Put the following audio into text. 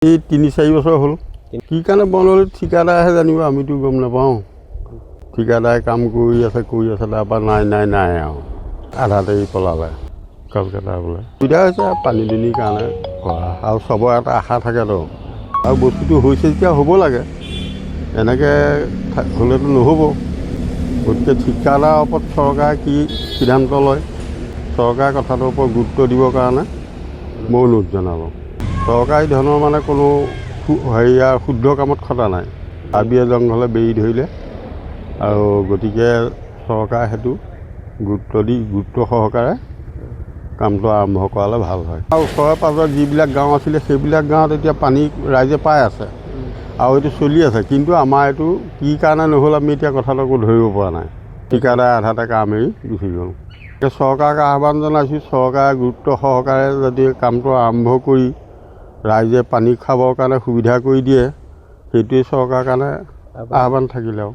এই ৩-৪ বছৰ হ'ল। কি কাৰণে বন্ধ হ'ল ঠিকাদাৰেহে জানিব, আমিতো গম নাপাওঁ। ঠিকাদাৰে কাম কৰি আছে তাৰপৰা নাই আৰু আধাতে পলালে কলকাতা বোলে। সুবিধা হৈছে পানী দুনিৰ কাৰণে কৰা, আৰু চবৰ এটা আশা থাকেতো, আৰু বস্তুটো হৈছে যেতিয়া হ'ব লাগে, এনেকৈ হ'লেতো নহ'ব। গতিকে ঠিকাদাৰৰ ওপৰত চৰকাৰে কি সিদ্ধান্ত লয়, চৰকাৰে কথাটোৰ ওপৰত গুৰুত্ব দিবৰ কাৰণে মই অনুৰোধ জনালোঁ। চৰকাৰী ধনৰ মানে কোনো শুদ্ধ কামত খটা নাই, হাবিয়ে জংঘলে বেৰি ধৰিলে, আৰু গতিকে চৰকাৰে সেইটো গুৰুত্ব সহকাৰে কামটো আৰম্ভ কৰালে ভাল হয়। আৰু ওচৰে পাঁজৰে যিবিলাক গাঁও আছিলে সেইবিলাক গাঁৱত এতিয়া পানী ৰাইজে পাই আছে আৰু এইটো চলি আছে, কিন্তু আমাৰ এইটো কি কাৰণে নহ'ল আমি এতিয়া কথাটো একো ধৰিব পৰা নাই। ঠিকাদাৰে আধাতে কাম এৰি গুচি গ'ল। চৰকাৰক আহ্বান জনাইছোঁ, চৰকাৰে গুৰুত্ব সহকাৰে যদি কামটো আৰম্ভ কৰি ৰাইজে পানী খাবৰ কাৰণে সুবিধা কৰি দিয়ে, সেইটোৱে চৰকাৰৰ কাৰণে আহ্বান থাকিলে আৰু।